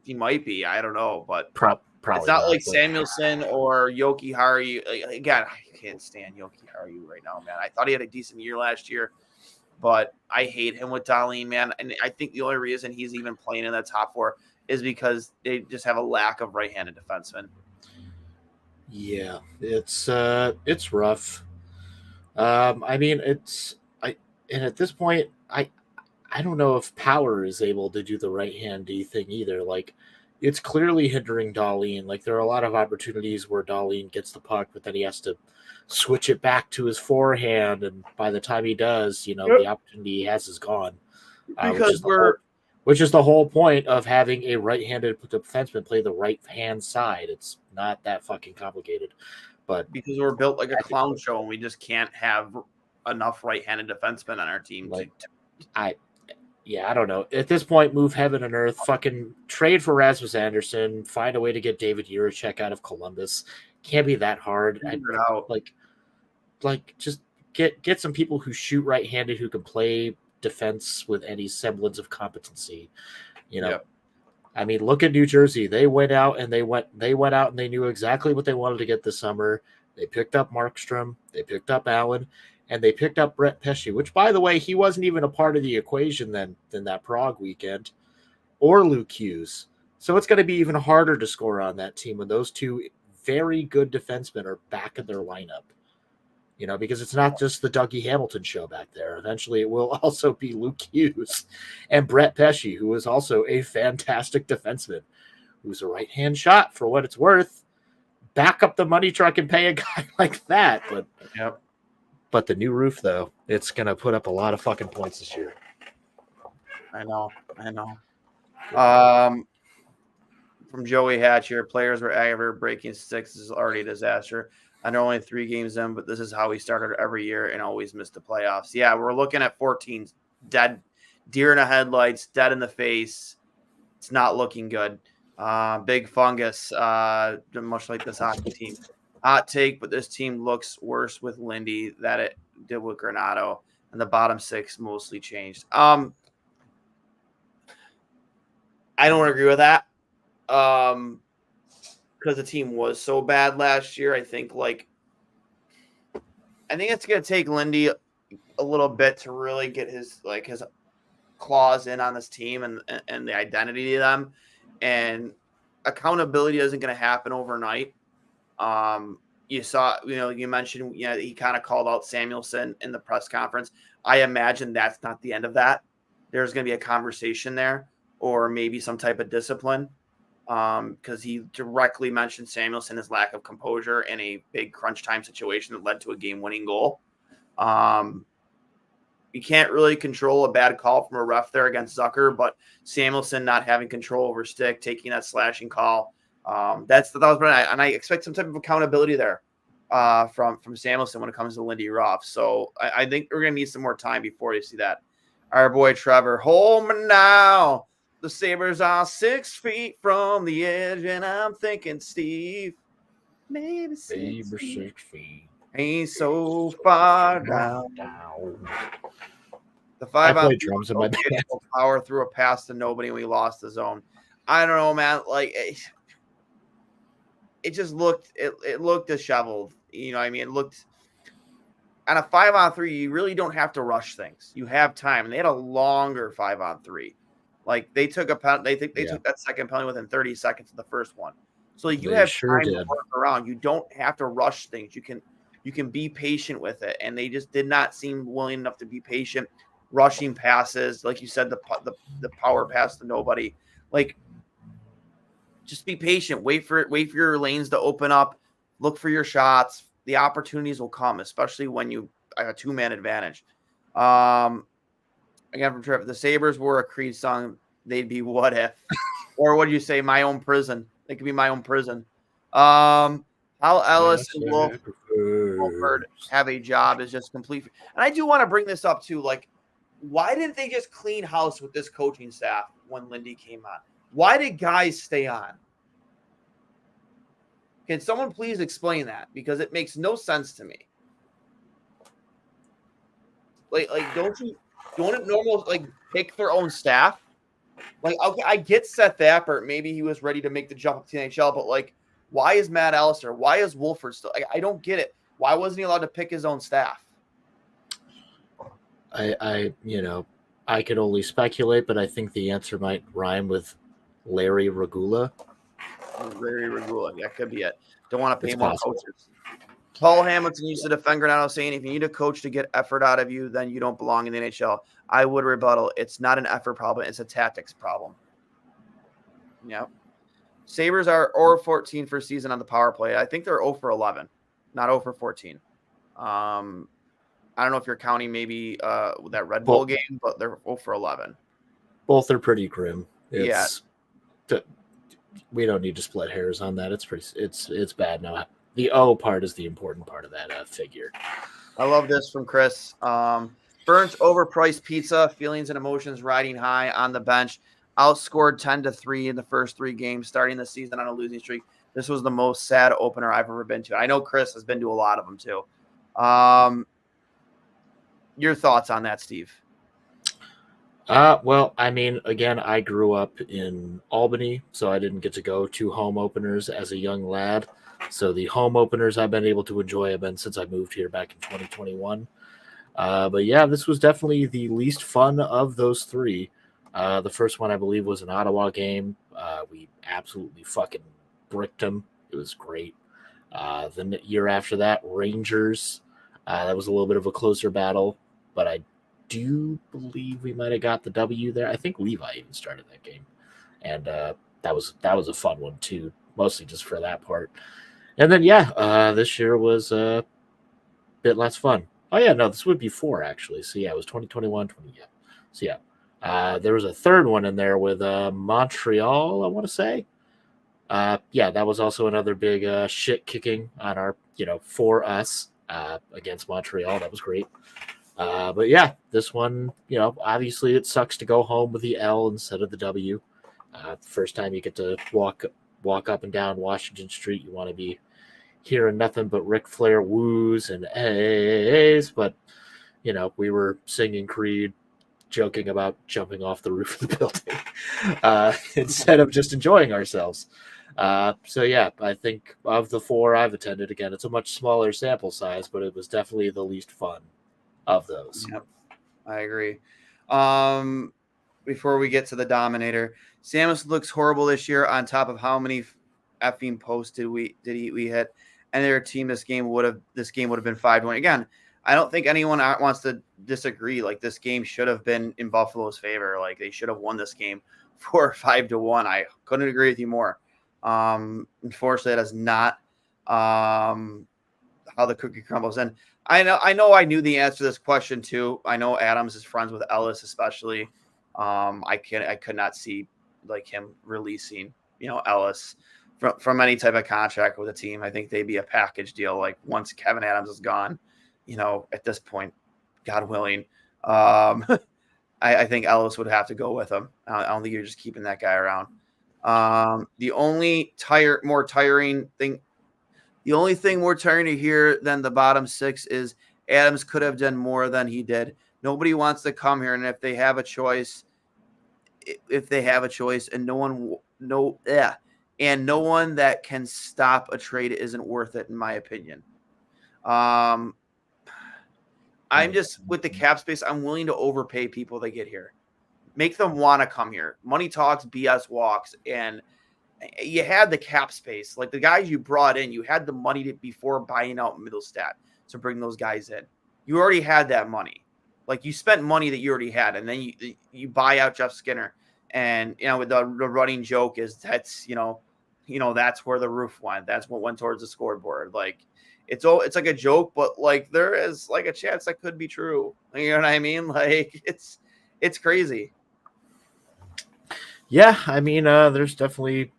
He might be. I don't know, but Probably it's not like Samuelson or Yoki Haru. Again, I can't stand Yoki Haru right now, man. I thought he had a decent year last year, but I hate him with Darlene, man. And I think the only reason he's even playing in the top four is because they just have a lack of right-handed defensemen. Yeah, it's rough. And at this point, I don't know if Power is able to do the right-handy thing either. Like, it's clearly hindering Darlene. Like, there are a lot of opportunities where Darlene gets the puck, but then he has to switch it back to his forehand, and by the time he does, the opportunity he has is gone. Which is the whole point of having a right-handed defenseman play the right-hand side. It's not that fucking complicated. But because we're built like a clown show, and we just can't have enough right-handed defensemen on our team. I don't know. At this point, move heaven and earth. Fucking trade for Rasmus Anderson. Find a way to get David Jiricek out of Columbus. Can't be that hard. Just get some people who shoot right-handed who can play defense with any semblance of competency. Yep. I mean, look at New Jersey. They went out and they knew exactly what they wanted to get this summer. They picked up Markstrom. They picked up Allen. And they picked up Brett Pesce, which, by the way, he wasn't even a part of the equation then that Prague weekend, or Luke Hughes. So it's going to be even harder to score on that team when those two very good defensemen are back in their lineup. Because it's not just the Dougie Hamilton show back there. Eventually, it will also be Luke Hughes and Brett Pesce, who is also a fantastic defenseman, who's a right-hand shot for what it's worth. Back up the money truck and pay a guy like that. But the new roof, though, it's going to put up a lot of fucking points this year. I know. From Joey Hatch here, players were aggravated breaking sticks. This is already a disaster. I know only 3 games in, but this is how we started every year and always missed the playoffs. Yeah, we're looking at 14 dead, deer in the headlights, dead in the face. It's not looking good. Big fungus, much like this hockey team. Hot take, but this team looks worse with Lindy than it did with Granato, and the bottom 6 mostly changed. I don't agree with that because the team was so bad last year. I think it's going to take Lindy a little bit to really get his claws in on this team and the identity of them, and accountability isn't going to happen overnight. You saw, you mentioned, he kind of called out Samuelson in the press conference. I imagine that's not the end of that. There's going to be a conversation there, or maybe some type of discipline, because he directly mentioned Samuelson's lack of composure in a big crunch time situation that led to a game-winning goal. You can't really control a bad call from a ref there against Zucker, but Samuelson not having control over stick, taking that slashing call. That was, and I expect some type of accountability there from Samuelson when it comes to Lindy Ruff. So I think we're gonna need some more time before you see that. Our boy Trevor, hold me now. The Sabres are 6 feet from the edge, and I'm thinking, Steve, maybe 6 feet ain't so far down. The 5-on-3 drums in my band. Power threw a pass to nobody, and we lost the zone. I don't know, man. It just looked disheveled. You know what I mean? It looked on a 5-on-3, you really don't have to rush things. You have time. And they had a longer 5-on-3. They took a penalty. They took that second penalty within 30 seconds of the first one. So you have time to work around. You don't have to rush things. You can You can be patient with it, and they just did not seem willing enough to be patient. Rushing passes, like you said, the power pass to nobody. Like, just be patient. Wait for your lanes to open up. Look for your shots. The opportunities will come, especially when you have a 2-man advantage. Again from Trip, the Sabres were a Creed song, they'd be what if? Or what do you say? My own prison. They could be my own prison. Hal Ellis and Wolford have a job is just complete. And I do want to bring this up too. Like, why didn't they just clean house with this coaching staff when Lindy came on? Why did guys stay on? Can someone please explain that? Because it makes no sense to me. Like don't it normal pick their own staff? Like, okay, I get Seth Appert. Maybe he was ready to make the jump up to the NHL, but like, why is Matt Allister? Why is Wolford still? I don't get it. Why wasn't he allowed to pick his own staff? I could only speculate, but I think the answer might rhyme with Larry Regula. Larry Regula, that could be it. Don't want to pay It's more possible. coaches. Paul Hamilton used to defend Granado, saying, if you need a coach to get effort out of you, then you don't belong in the NHL. I would rebuttal. It's not an effort problem. It's a tactics problem. Yeah. Sabres are 0-14 for season on the power play. I think they're 0-11, not 0-14. I don't know if you're counting maybe that Red Bull game, but they're 0-11. Both are pretty grim. Yeah. We don't need to split hairs on that. It's bad now. The O part is the important part of that figure. I love this from Chris. Burnt overpriced pizza, feelings and emotions riding high on the bench. Outscored 10-3 in the first 3 games, starting the season on a losing streak. This was the most sad opener I've ever been to. I know Chris has been to a lot of them too. Your thoughts on that, Steve? Well, I mean, again, I grew up in Albany, so I didn't get to go to home openers as a young lad. So the home openers I've been able to enjoy have been since I moved here back in 2021. But yeah, this was definitely the least fun of those 3. The first one, I believe, was an Ottawa game. We absolutely fucking bricked them. It was great. The year after that, Rangers. That was a little bit of a closer battle, but I do believe we might have got the W there. I think Levi even started that game, and that was a fun one too, mostly just for that part. And then this year was a bit less fun. Oh yeah, no, this would be 4 actually. So yeah, it was 2021, 20. Yeah. So yeah, there was a third one in there with Montreal, I want to say. That was also another big shit kicking on our, for us against Montreal. That was great. But yeah, this one, obviously it sucks to go home with the L instead of the W. First time you get to walk up and down Washington Street, you want to be hearing nothing but Ric Flair woos and A's. But, we were singing Creed, joking about jumping off the roof of the building instead of just enjoying ourselves. So yeah, I think of the 4 I've attended, again, it's a much smaller sample size, but it was definitely the least fun of those. Yep, I agree. Before we get to the Dominator, Samus looks horrible this year. On top of how many effing posts did we hit, and their team this game would have been 5-1. Again, I don't think anyone wants to disagree. Like, this game should have been in Buffalo's favor. Like, they should have won this game 4 or 5-1. I couldn't agree with you more. Unfortunately, that is not how the cookie crumbles. And I know I knew the answer to this question too. I know Adams is friends with Ellis, especially. I could not see like him releasing, Ellis from any type of contract with a team. I think they'd be a package deal. Like, once Kevin Adams is gone, at this point, God willing, I think Ellis would have to go with him. I don't think you're just keeping that guy around. The only more tiring thing to hear than the bottom 6 is Adams could have done more than he did. Nobody wants to come here, and if they have a choice, and no one that can stop a trade isn't worth it, in my opinion. I'm just, with the cap space, I'm willing to overpay people that get here. Make them want to come here. Money talks, BS walks, and you had the cap space. Like, the guys you brought in, you had the money before buying out Middlestat. to bring those guys in. You already had that money. Like, you spent money that you already had, and then you buy out Jeff Skinner. And, the running joke is that's, that's where the roof went. That's what went towards the scoreboard. Like, it's like a joke, but like there is like a chance that could be true. You know what I mean? Like, it's crazy. Yeah, I mean, there's definitely.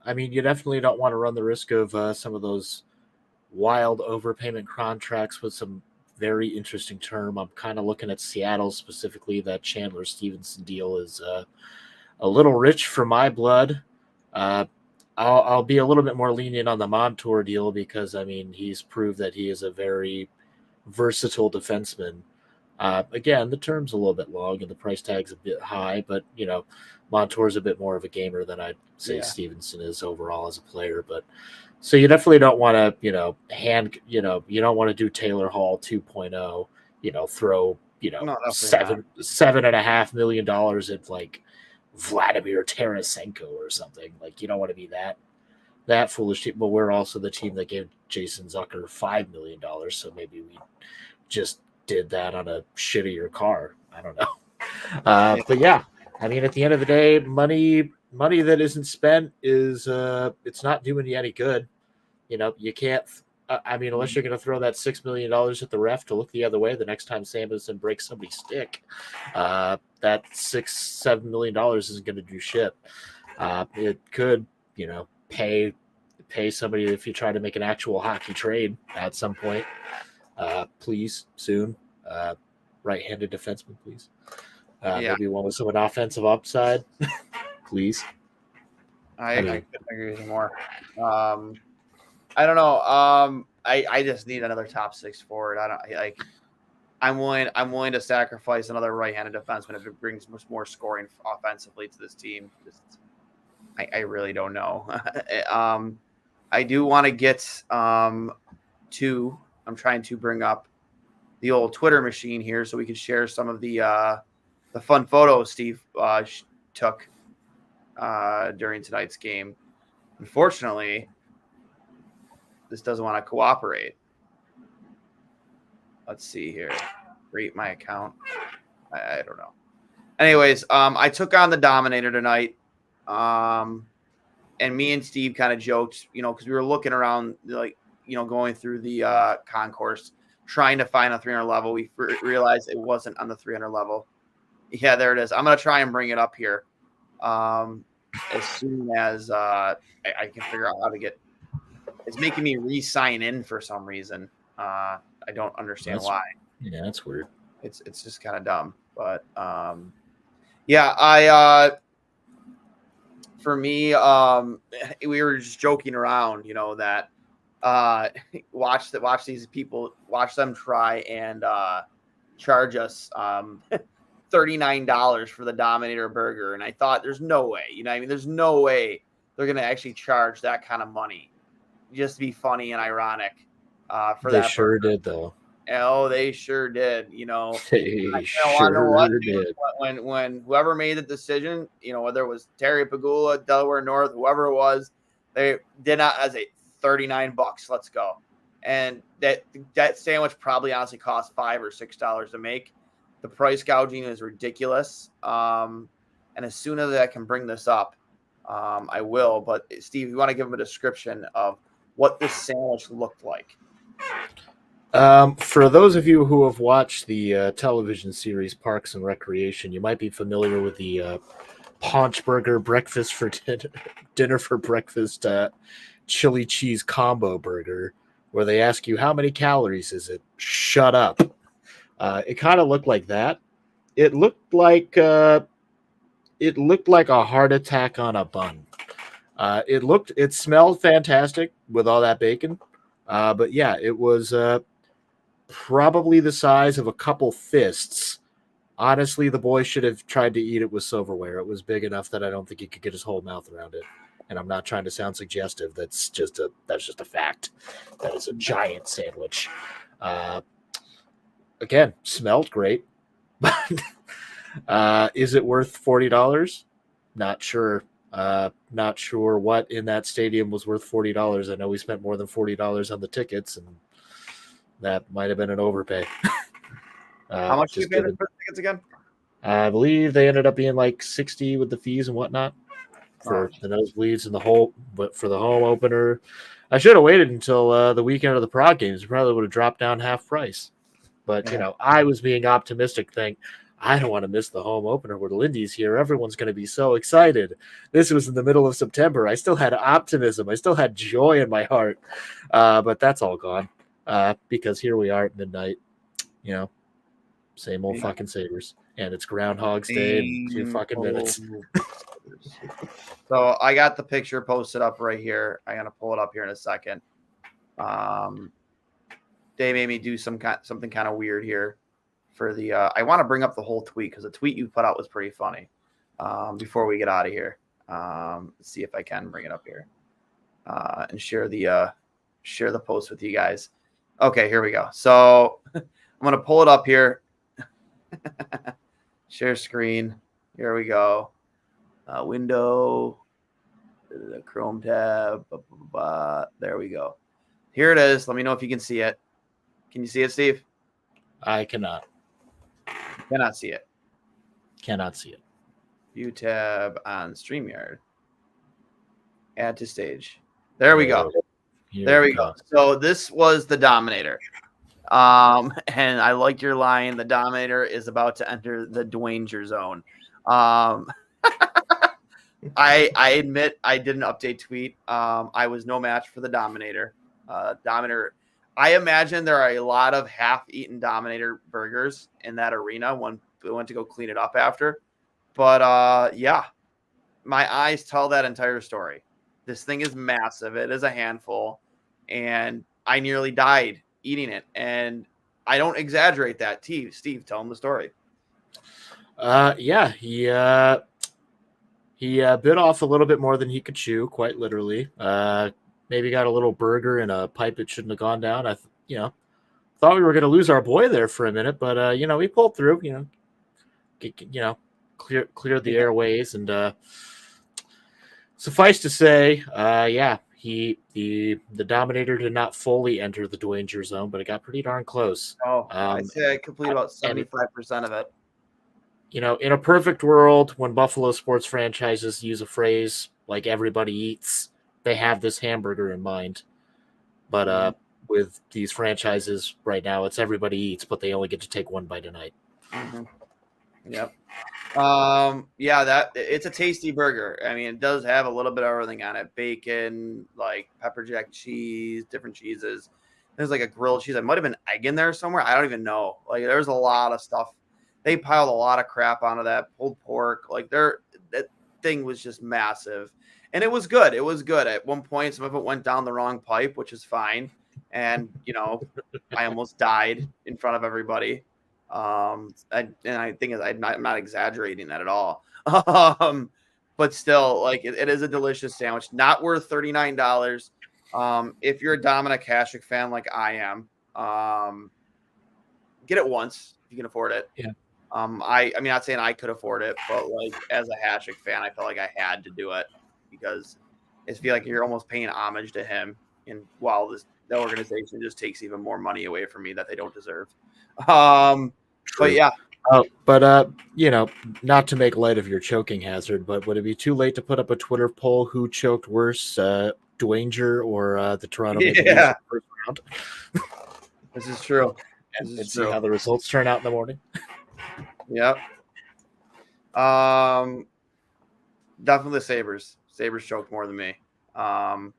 I mean, you definitely don't want to run the risk of some of those wild overpayment contracts with some very interesting term. I'm kind of looking at Seattle specifically. That Chandler Stevenson deal is a little rich for my blood. Uh, I'll be a little bit more lenient on the Montour deal because, I mean, he's proved that he is a very versatile defenseman. Again, the term's a little bit long and the price tag's a bit high, but, Montour's a bit more of a gamer than I'd say Stevenson is overall as a player. But so you definitely don't want to, you don't want to do Taylor Hall 2.0, throw, No, $7.5 million at like Vladimir Tarasenko or something. Like, you don't want to be that foolish team. But we're also the team that gave Jason Zucker $5 million. So maybe we just did that on a shittier car. I don't know. But yeah, I mean, at the end of the day, money that isn't spent is it's not doing you any good. You can't. I mean, unless you're going to throw that $6 million at the ref to look the other way the next time Samuelson breaks somebody's stick, that $6-7 million isn't going to do shit. It could, pay somebody if you try to make an actual hockey trade at some point. Please, soon. Right-handed defenseman, please. Maybe one with some offensive upside, please. I couldn't agree with you more. I don't know. I just need another top six forward. I'm willing to sacrifice another right-handed defenseman if it brings much more scoring offensively to this team. I really don't know. I do want to get to. I'm trying to bring up the old Twitter machine here so we can share some of the fun photos Steve took during tonight's game. Unfortunately, this doesn't want to cooperate. Let's see here. Rate my account. I don't know. Anyways, I took on the Dominator tonight. And me and Steve kind of joked, because we were looking around, like, going through the concourse, trying to find a 300 level. We realized it wasn't on the 300 level. Yeah, there it is. I'm going to try and bring it up here as soon as I can figure out how to get. It's making me re-sign in for some reason. I don't understand why. Yeah, that's weird. It's just kind of dumb. But yeah, for me, we were just joking around, that watch these people, watch them try and charge us $39 for the Dominator burger. And I thought, there's no way, there's no way they're going to actually charge that kind of money just to be funny and ironic for that. They sure did, though. Oh, they sure did. They sure did. When whoever made the decision, whether it was Terry Pagula, Delaware North, whoever it was, they did not as a $39. Let's go. And that sandwich probably honestly cost $5 or $6 to make. The price gouging is ridiculous. And as soon as I can bring this up, I will. But Steve, you want to give them a description of what this sandwich looked like? For those of you who have watched the television series Parks and Recreation, you might be familiar with the Paunch Burger breakfast for dinner for breakfast chili cheese combo burger, where they ask you how many calories is it? Shut up. It kind of looked like that. It looked like a heart attack on a bun. It smelled fantastic with all that bacon. But yeah, it was probably the size of a couple fists. Honestly, the boy should have tried to eat it with silverware. It was big enough that I don't think he could get his whole mouth around it. And I'm not trying to sound suggestive. That's just a fact. That is a giant sandwich. Again, smelled great. But is it worth $40? Not sure. Not sure what in that stadium was worth $40. I know we spent more than $40 on the tickets, and That might have been an overpay. How much do you Just pay given, for the tickets again? I believe they ended up being like 60 with the fees and whatnot Oh, for the nosebleeds and the whole, but for the home opener, I should have waited until the weekend of the Prague games. Probably would have dropped down half price. But yeah. I was being optimistic, think I don't want to miss the home opener with Lindy's here. Everyone's going to be so excited. This was in the middle of September. I still had optimism. I still had joy in my heart. But that's all gone because here we are at midnight. You know, same old fucking Sabres. And it's Groundhog's Day in 2 Same fucking minutes. old Sabres. So I got the picture posted up right here. I'm gonna pull it up here in a second. They made me do something kind of weird here for the. I want to bring up the whole tweet because the tweet you put out was pretty funny. Before we get out of here, let's see if I can bring it up here and share the post with you guys. Okay, here we go. So I'm gonna pull it up here. Share screen. Here we go. Window, the Chrome tab. Blah, blah, blah. There we go. Here it is. Let me know if you can see it. Can you see it, Steve? I cannot. Cannot see it. Cannot see it. View tab on StreamYard. Add to stage. There we go. There we go. So this was the Dominator. And I like your line. The Dominator is about to enter the Dwanger zone. I admit I did an update tweet. I was no match for the Dominator. Dominator. I imagine there are a lot of half-eaten Dominator burgers in that arena when we went to go clean it up after. But yeah, my eyes tell that entire story. This thing is massive. It is a handful, and I nearly died eating it. And I don't exaggerate that. Steve, tell him the story. Yeah, he bit off a little bit more than he could chew, quite literally. Maybe got a little burger in a pipe that shouldn't have gone down. Thought we were going to lose our boy there for a minute, but we pulled through. Cleared the airways, and suffice to say, the Dominator did not fully enter the Dwanger zone, but it got pretty darn close. I'd say I complete about 75% of it. In a perfect world, when Buffalo sports franchises use a phrase like "everybody eats," they have this hamburger in mind. But with these franchises right now, it's everybody eats, but they only get to take one bite a night. Mm-hmm. Yep. It's a tasty burger. I mean, it does have a little bit of everything on it: bacon, like pepper jack cheese, different cheeses. There's like a grilled cheese. There might have been egg in there somewhere. I don't even know. Like, there's a lot of stuff. They piled a lot of crap onto that pulled pork. Like, that thing was just massive, and it was good. It was good. At one point, some of it went down the wrong pipe, which is fine. And I almost died in front of everybody. I think I'm not exaggerating that at all. But still, like, it is a delicious sandwich, not worth $39. If you're a Dominic Hasek fan like I am, get it once if you can afford it. Yeah. I'm not saying I could afford it, but like, as a Hasek fan, I felt like I had to do it because I feel like you're almost paying homage to him, and while the organization just takes even more money away from me that they don't deserve. But yeah. Not to make light of your choking hazard, but would it be too late to put up a Twitter poll who choked worse, Dwanger or the Toronto Maple Leafs in the first round? This is true. And see how the results turn out in the morning. Yep. Definitely the Sabres. Sabres choked more than me.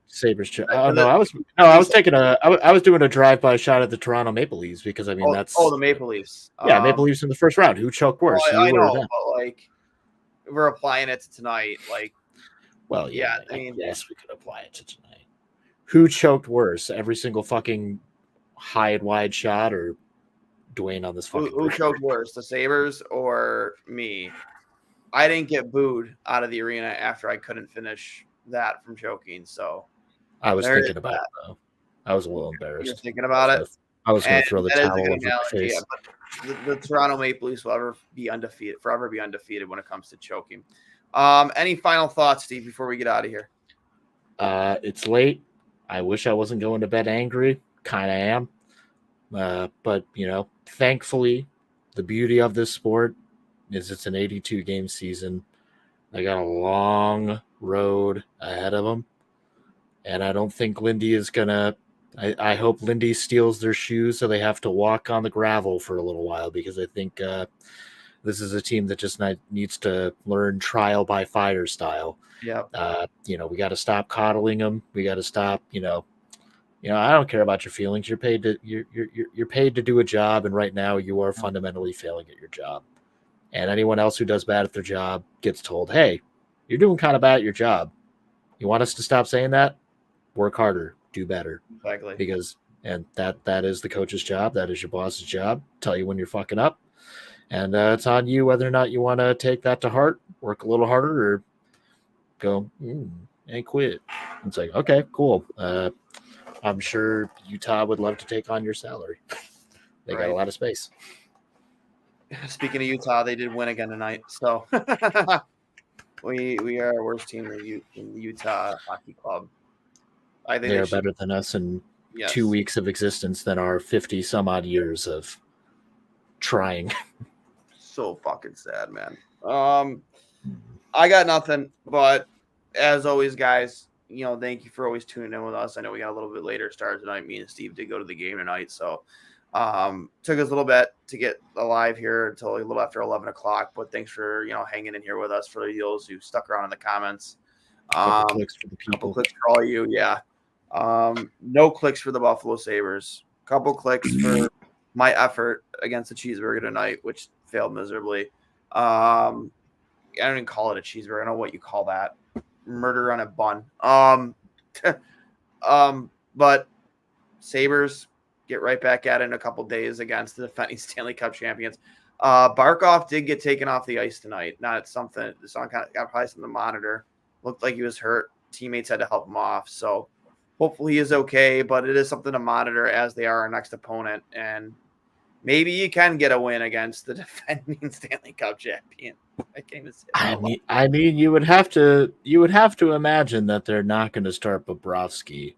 Sabres choke. I was doing a drive-by shot at the Toronto Maple Leafs because that's the Maple Leafs. Maple Leafs in the first round. Who choked worse? Well, I know, but like, we're applying it to tonight. Like, well, yeah. I mean, yes, we could apply it to tonight. Who choked worse? Every single fucking high and wide shot, or Duane on this fucking? Who choked worse, the Sabres or me? I didn't get booed out of the arena after I couldn't finish that from choking. So I was thinking about it, though. I was a little embarrassed. You're thinking about it? I was going to throw the towel over my face. Yeah, but the Toronto Maple Leafs will forever be undefeated when it comes to choking. Any final thoughts, Steve, before we get out of here? It's late. I wish I wasn't going to bed angry. Kind of am. But thankfully, the beauty of this sport is it's an 82 game season. They got a long road ahead of them, and I don't think Lindy is gonna. I hope Lindy steals their shoes so they have to walk on the gravel for a little while, because I think this is a team that just needs to learn trial by fire style. Yeah. We got to stop coddling them. We got to stop. I don't care about your feelings. You're paid to do a job, and right now you are fundamentally failing at your job. And anyone else who does bad at their job gets told, "Hey, you're doing kind of bad at your job. You want us to stop saying that? Work harder, do better." Exactly. Because that is the coach's job. That is your boss's job. Tell you when you're fucking up, and it's on you whether or not you want to take that to heart, work a little harder, or go and quit. It's like, okay, cool. I'm sure Utah would love to take on your salary. They got a lot of space. Speaking of Utah, they did win again tonight. So we are worst team in the Utah Hockey Club. I think they are better than us in 2 weeks of existence than our 50 some odd years of trying. So fucking sad, man. I got nothing, but as always, guys, thank you for always tuning in with us. I know we got a little bit later start tonight. Me and Steve did go to the game tonight, so took us a little bit to get alive here until a little after 11 o'clock. But thanks for hanging in here with us, for those who stuck around in the comments. Couple clicks for the people. Couple clicks for all you, yeah. No clicks for the Buffalo Sabres. Couple clicks for my effort against the cheeseburger tonight, which failed miserably. I don't even call it a cheeseburger. I don't know what you call that. Murder on a bun. But Sabres get right back at it in a couple days against the defending Stanley Cup champions. Barkov did get taken off the ice tonight. Not something. It's on kind of got probably something to monitor. Looked like he was hurt. Teammates had to help him off. So hopefully he is okay. But it is something to monitor, as they are our next opponent. And maybe you can get a win against the defending Stanley Cup champion. I mean, you would have to imagine that they're not going to start Bobrovsky.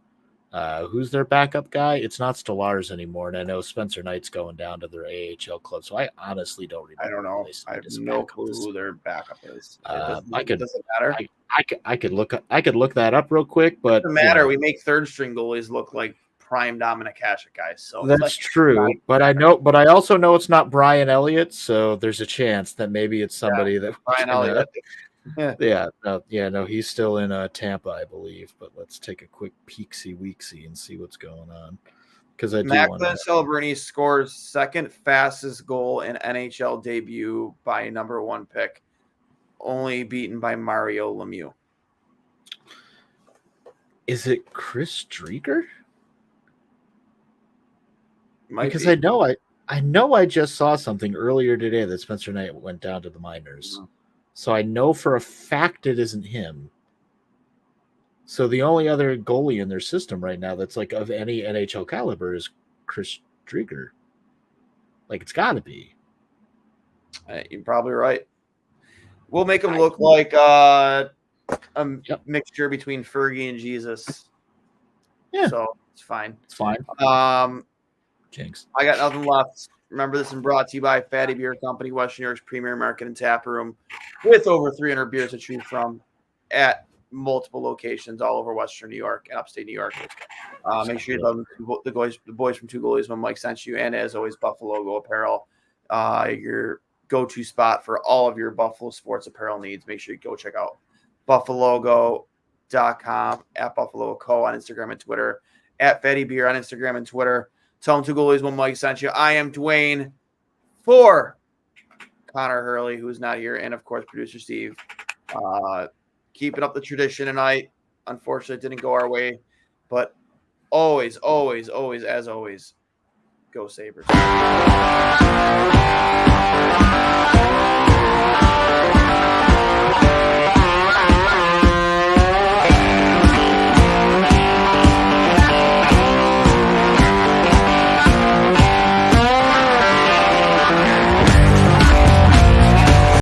Who's their backup guy? It's not Stolarz anymore, and I know Spencer Knight's going down to their AHL club, so I honestly don't remember. I don't know. I have no clue who their backup is. Doesn't matter. I could look that up real quick, but it doesn't matter. We make third string goalies look like prime Dominik Hasek guys. So that's true. But I also know it's not Brian Elliott, so there's a chance that maybe it's somebody that Brian Elliott. No, he's still in Tampa, I believe. But let's take a quick peeksy-weeksy and see what's going on. Because Macklin Celebrini scores second fastest goal in NHL debut by number 1 pick, only beaten by Mario Lemieux. Is it Chris Drieger? Because I know I just saw something earlier today that Spencer Knight went down to the minors. Mm-hmm. So I know for a fact it isn't him. So the only other goalie in their system right now that's like of any NHL caliber is Chris Drieger. Like, it's got to be. You're probably right. We'll make him look like a mixture between Fergie and Jesus. Yeah. So it's fine. It's fine. Jinx. I got nothing left. Remember, this is brought to you by Fatty Beer Company, Western New York's premier market and tap room, with over 300 beers to choose from at multiple locations all over Western New York and upstate New York. Make sure you love the boys from Two Goalies when Mike sent you, and as always, Buffalo Go Apparel, your go-to spot for all of your Buffalo sports apparel needs. Make sure you go check out buffalogo.com, at Buffalo Co on Instagram and Twitter, at Fatty Beer on Instagram and Twitter. Tell them Two Goalies when Mike sent you. I am Duane for Connor Hurley, who is not here, and of course, producer Steve. Keeping up the tradition tonight. Unfortunately, it didn't go our way, but always, always, always, as always, go Sabres.